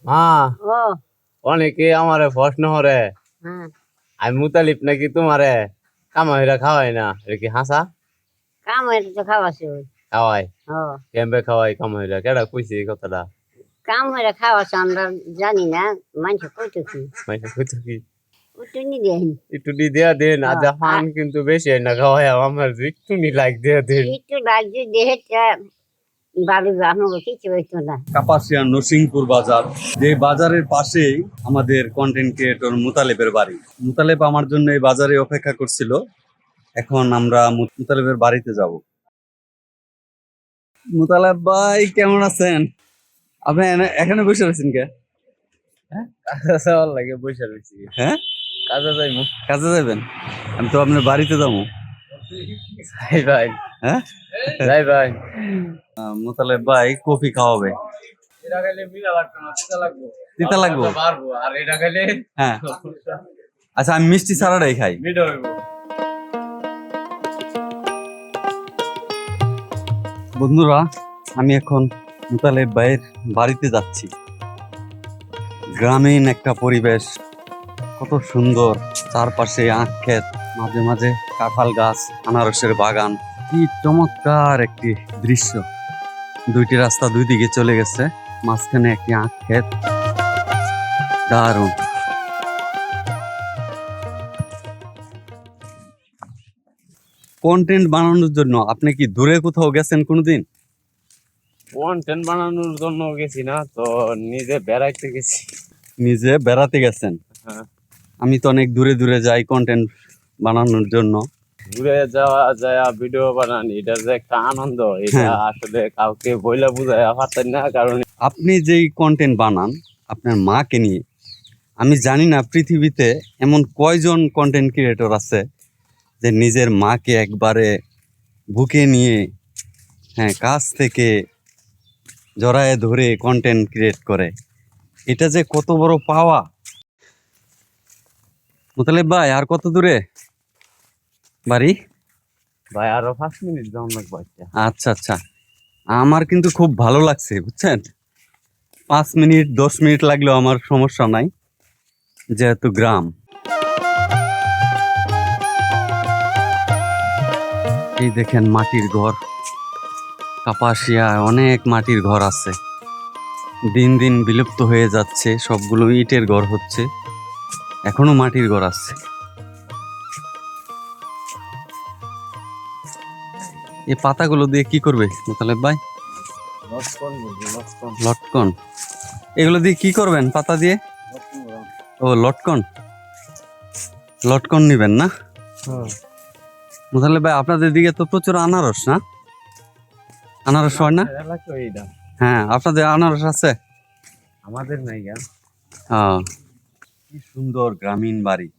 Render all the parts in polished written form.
মা ও অনেকে আমারে প্রশ্ন করে হ্যাঁ আমি মুতালিব নাকি তোমারে কামাইরা খাওয়াই না এটা কি হাসা? কাম হইলে তো খাওয়াছে ওই খাওয়াই ও কেমবে খাওয়াই কামাইরা কেডা কইছে এই কথাটা? কাম হইলে খাওয়াছে আমরা জানি না মানুষ কইতো কি মাইনা কইতো কি উঠুনি দেন একটু দি দেয়া দেন আজ আর ফান কিন্তু বেশি হয় না খাওয়াই আমার একটু নি লাগ দেয়া দেন। একটু লাগছে দেহে বাড়ি আমাকে কিছু হইতো না কাপাসিয়া নরসিংপুর বাজার, যে বাজারের পাশেই আমাদের কন্টেন্ট ক্রিয়েটর মুতালেবের বাড়ি। মুতালেব আমার জন্য এই বাজারে অপেক্ষা করছিল। এখন আমরা মুতালেবের বাড়িতে যাব। মুতালেব ভাই কেমন আছেন? আপনি এখানে বসে আছেন কে? কাজে লাগে বসে রয়েছি। হ্যাঁ, কাজে যাইমু। কাজে যাবেন? আমি তো আপনার বাড়িতে যাবো। যাই ভাই। হ্যাঁ, যাই ভাই। মুতালেব ভাই কফি খাওয়াবে। এটা খাইলে মিলা লাগবে না, তিতা লাগবে। তিতা লাগবে? পারবো আর এটা খাইলে হ্যাঁ, আচ্ছা আমি মিষ্টি ছাড়াটাই খাই। মিঠা হইব। বন্ধুরা, আমি এখন মুতালেব ভাইয়ের বাড়িতে যাচ্ছি। গ্রামীণ একটা পরিবেশ, কত সুন্দর, চারপাশে আখ ক্ষেত, মাঝে মাঝে কাঁঠাল গাছ, আনারসের বাগান। কি চমৎকার একটি দৃশ্য। দুইটি রাস্তা দুই দিকে চলে গেছে, মাঝখানে একটি আখ ক্ষেত, দারুণ। কন্টেন্ট বানানোর জন্য আপনি কি দূরে কোথাও গেছেন কোনোদিন? কন্টেন্ট বানানোর জন্য গেছি না তো, নিজে বেড়াইতে গেছি। নিজে বেড়াতে গেছেন? হ্যাঁ। আমি তো অনেক দূরে দূরে যাই কন্টেন্ট বানানোর জন্য। ঘুরে যাওয়া যায় ভিডিও বানান, এটার যে একটা আনন্দ, এটা হ্যাঁ। আসলে কাউকে বইলা বুঝায় পারতেন না। কারণ আপনি যেই কন্টেন্ট বানান আপনার মাকে নিয়ে, আমি জানি না পৃথিবীতে এমন কয়জন কন্টেন্ট ক্রিয়েটর আছে যে নিজের মাকে একবারে বুকে নিয়ে, হ্যাঁ, কাছ থেকে জড়ায়ে ধরে কন্টেন্ট ক্রিয়েট করে। এটা যে কত বড় পাওয়া। মুতালেব ভাই আর কত দূরে বাড়ি? ভাই আরো 5 মিনিট যাওয়ার লাগবে। আচ্ছা আচ্ছা, আমার কিন্তু খুব ভালো লাগছে বুঝছেন। 5 মিনিট 10 মিনিট লাগলেও আমার সমস্যা নাই, যেহেতু গ্রাম। এই দেখেন মাটির ঘর, কাপাসিয়ায় অনেক মাটির ঘর আছে, দিন দিন বিলুপ্ত হয়ে যাচ্ছে, সবগুলো ইটের ঘর হচ্ছে, এখনো মাটির ঘর আছে। এই পাতাগুলো দিয়ে কি করবে মুতালেব ভাই? লটকন? এগুলো দিয়ে কি করবেন পাতা দিয়ে? ও লটকন, লটকন নিবেন না? মুতালেব ভাই আপনাদের দিকে তো প্রচুর আনারস, না? আনারস হয় না? হ্যাঁ, আপনাদের আনারস আছে? আমাদের নাই গা। কি সুন্দর গ্রামীণ বাড়ি,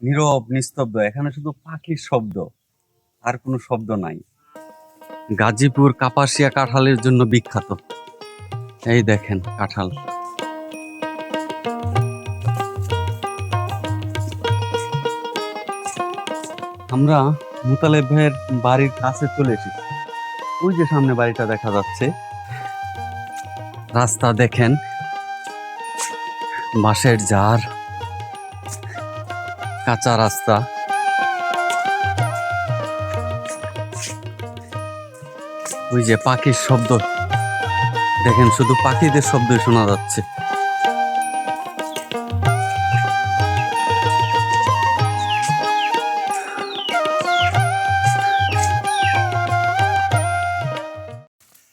নীরব নিস্তব্ধ, এখানে শুধু পাখির শব্দ, আর কোনো শব্দ নাই। গাজীপুর কাপাসিয়া কাঁঠালের জন্য বিখ্যাত। এই দেখেন কাঁঠাল। আমরা মুতালেব ভাইয়ের বাড়ির কাছে চলে এসেছি। ওই যে সামনে বাড়িটা দেখা যাচ্ছে, রাস্তা দেখেন, বাঁশের ঝাড়, কাঁচা রাস্তা। ওই যে পাখির শব্দ দেখেন, শুধু পাখিদের শব্দই শোনা যাচ্ছে।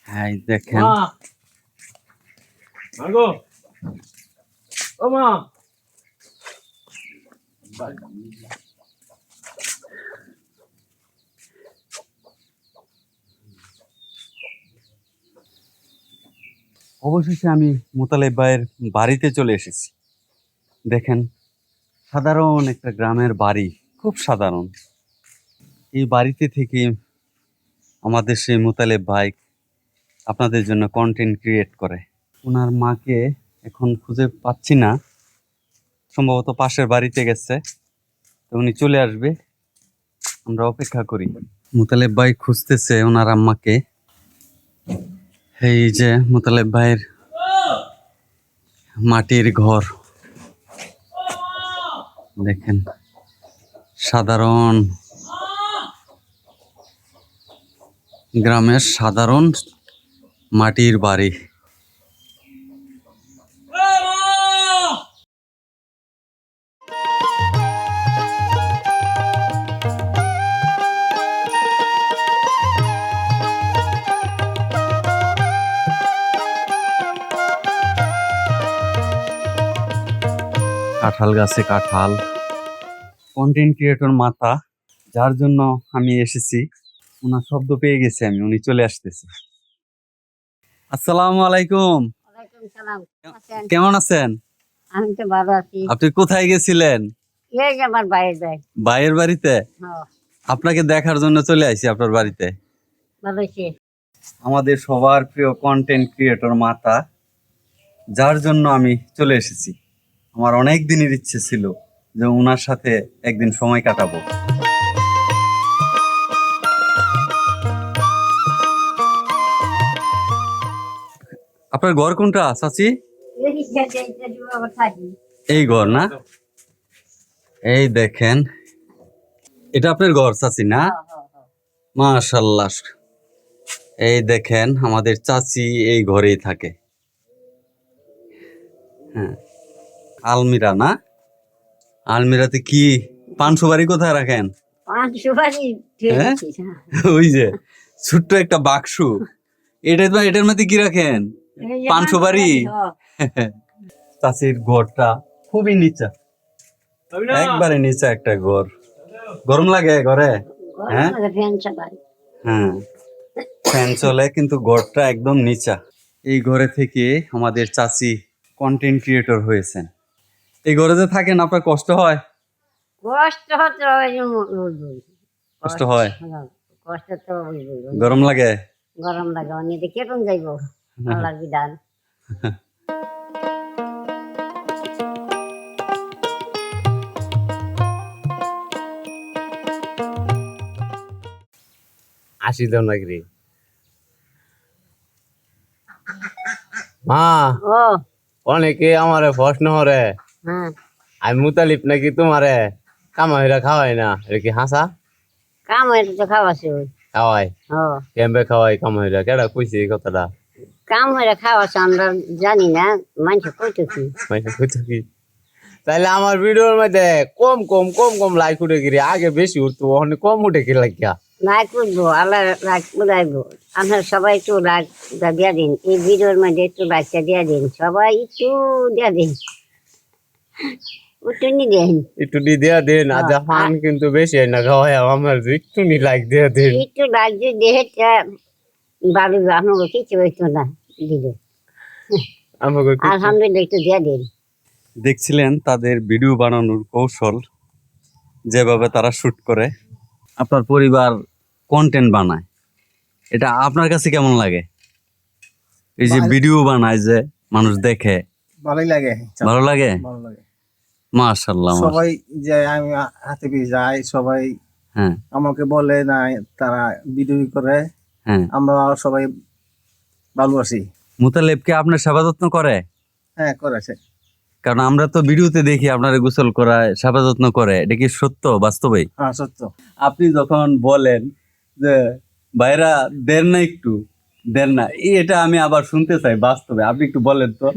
হ্যাঁ দেখেন, মাগো ও মা, অবশেষে আমি মুতালেব ভাইয়ের বাড়িতে চলে এসেছি। দেখেন, সাধারণ একটা গ্রামের বাড়ি, খুব সাধারণ। এই বাড়িতে থেকে আমাদের সেই মুতালেব ভাই আপনাদের জন্য কন্টেন্ট ক্রিয়েট করে। ওনার মাকে এখন খুঁজে পাচ্ছি না, সম্ভবত পাশের বাড়িতে গেছে, তো উনি চলে আসবে, আমরা অপেক্ষা করি। মুতালেব ভাই খুঁজতেছে ওনার আম্মাকে। এই যে মুতালেব ভাইয়ের মাটির ঘর দেখেন, সাধারণ গ্রামের সাধারণ মাটির বাড়ি। কাঁঠাল গাছে কাঁঠাল, কন্টেন্ট ক্রিয়েটর মাতা, যার জন্য আমি এসেছি, ওনার শব্দ পেয়ে গেছি আমি, উনি চলে আসতেছে। আসসালামু আলাইকুম, ওয়ালাইকুম সালাম। আছেন? কেমন আছেন? আমি তো ভালো আছি। আপনি কোথায় গেছিলেন? এই যে আমার বাইরে যায়। ভাইয়ের বাড়িতে? হ্যাঁ, আপনাকে দেখার জন্য চলে আসি আপনার বাড়িতে। ভালো হয়েছে। আমাদের সবার প্রিয় কন্টেন্ট ক্রিয়েটর মাতা, যার জন্য আমি চলে এসেছি। আমার অনেক দিনের ইচ্ছে ছিল যে ওনার সাথে একদিন সময় কাটাবো। আপনার ঘর কোনটা চাচি? এই ঘর না? এই দেখেন, এটা আপনার ঘর চাচি না? মাশাআল্লাহ। এই দেখেন, আমাদের চাচি এই ঘরেই থাকে। হ্যাঁ, আলমিরা না? আলমিরাতে কি পান সুপারি কোথায় রাখেন? হ্যাঁ? ওই যে ছোট্ট একটা বাক্স, এটার মধ্যে কি রাখেন? পান সুপারি। চাচির ঘরটা খুবই নিচা, একবারে নিচা একটা ঘর। গরম লাগে ঘরে? হ্যাঁ হ্যাঁ, ফ্যান চলে, কিন্তু ঘরটা একদম নিচা। এই ঘরে থেকে আমাদের চাচি কন্টেন্ট ক্রিয়েটর হয়েছেন। এই ঘরে যে থাকেন, আপনার কষ্ট হয়? কষ্ট হয়? কষ্ট তো গরম লাগে? গরম লাগে, অনেকে কেমন যাইব আল্লাহর বিধান। আসি দাও নাকি রে মা? ও অনেকে আমারে প্রশ্ন করে হ্যাঁ, আমি মুতালিব নাকি তোমারে কামাইরা খাওয়াই না, এটা কি হাসা? কাম হয়েছে তো খাওয়াছে ওই। খাওয়াই? ও কেমবে খাওয়াই কামাইরা? কেডা কইছে এই কথাটা? কাম হয়ে খাওয়াছে আমরা জানি না, মানুষ কইতেছি। মাইনে কইতো কি? তাইলে আমার ভিডিওর মধ্যে কম কম কম কম লাইক উঠে গিয়ে, আগে বেশি উঠতো, ওখানে কম উঠে কি লাগিয়া? লাইক করবো, আল্লাহ লাইক উড়াইবো। আপনার সবাই একটু লাইকটা দিয়া দিন, এই ভিডিওর মধ্যে একটু লাইকটা দিয়া দিন, সবাই একটু দিয়া দিন, একটু নি দেন, একটু দি দেয়া দেন। আজ ফান কিন্তু বেশি হয় না খাওয়াই, আমার একটু নি লাইক দেয়া দেন। একটু লাইক দিয়ে দেহে বাড়ি আপনাকে কিছু হইতো না দিলে। আমাকে আলহামদুলিল্লাহ একটু দিয়া দিন। দেখছিলেন তাদের ভিডিও বানানোর কৌশল, যেভাবে তারা শুট করে। আপনার পরিবার কন্টেন্ট বানায়, এটা আপনার কাছে কেমন লাগে? এই যে ভিডিও বানায়, যে মানুষ দেখে, ভালোই লাগে। ভালো লাগে? ভালো লাগে। মাশাআল্লাহ। সবাই যে আমি হাতে পেয়ে যাই, সবাই হ্যাঁ আমাকে বলে না, তারা ভিডিও করে, হ্যাঁ। আমরা সবাই ভালো আছি। মুতালেবকে আপনার সেবা যত্ন করে? হ্যাঁ, করেছে। কারণ আমরা তো ভিডিওতে দেখি আপনারা গোসল করায়, সেবা যত্ন করে, এটা কি সত্য বাস্তবে? হ্যাঁ, সত্য। আপনি যখন বলেন যে ভাইরা দেন না, একটু দেন না, এটা আমি আবার শুনতে চাই বাস্তবে। আপনি একটু বলেন তো,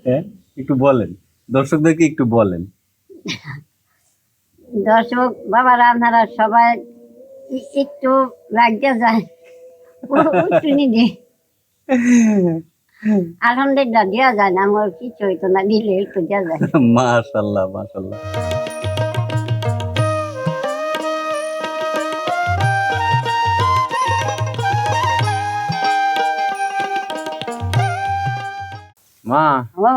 হ্যাঁ একটু বলেন, দর্শকদেরকে একটু বলেন। দর্শক বাবারা আপনারা সবাই একটু লাগিয়ে যায়, একটু নিজে আলহামদুলিল্লাহ দেওয়া যায় না, আমার কিছু হইতো না, দিলে একটু দেওয়া যায়। মাশাআল্লাহ মাশাআল্লাহ। মা, ও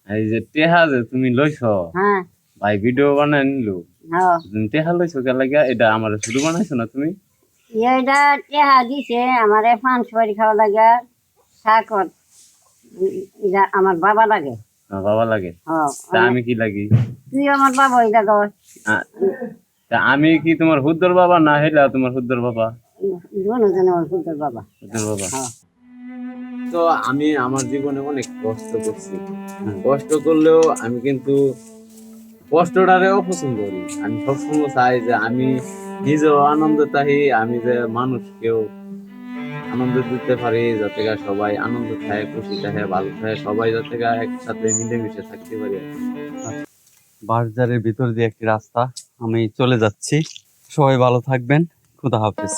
এই যে টেহা যে তুমি লইছ, হ্যাঁ ভাই ভিডিও বানাই নিলো, হ্যাঁ, তুমি টেহা লইছো কে লাগিয়া? এটা আমার শুরু বানাইছো না তুমি? এটা টেহা দিছে আমারে পান সুপারি খাওয়া লাগে, শাকত এটা আমার বাবা লাগে। আমার বাবা লাগে? হ্যাঁ, তা আমি কি লাগি? তুই আমার বাবা এটা কর। তা আমি কি তোমার হুদ্দর বাবা না হেলা তোমার হুদ্দর বাবা? দুজনে আমার পুত্রের বাবা। হুদ্দর বাবা। হ্যাঁ। তো আমি আমার জীবনে অনেক কষ্ট করছি, হুম। কষ্ট করলেও আমি কিন্তু কষ্টটারে অপছন্দ করি। আমি সবসময় চাই যে আমি নিজেও আনন্দ চাই, আমি যে মানুষকেও আনন্দ দিতে পারি, যাতে করে সবাই আনন্দ থাকে, খুশি থাকে, ভালো থাকে, সবাই যাতে করে একসাথে মিলেমিশে থাকতে পারি। বাঁশঝাড়ের ভিতর দিয়ে একটি রাস্তা, আমি চলে যাচ্ছি। সবাই ভালো থাকবেন। খুদা হাফেজ।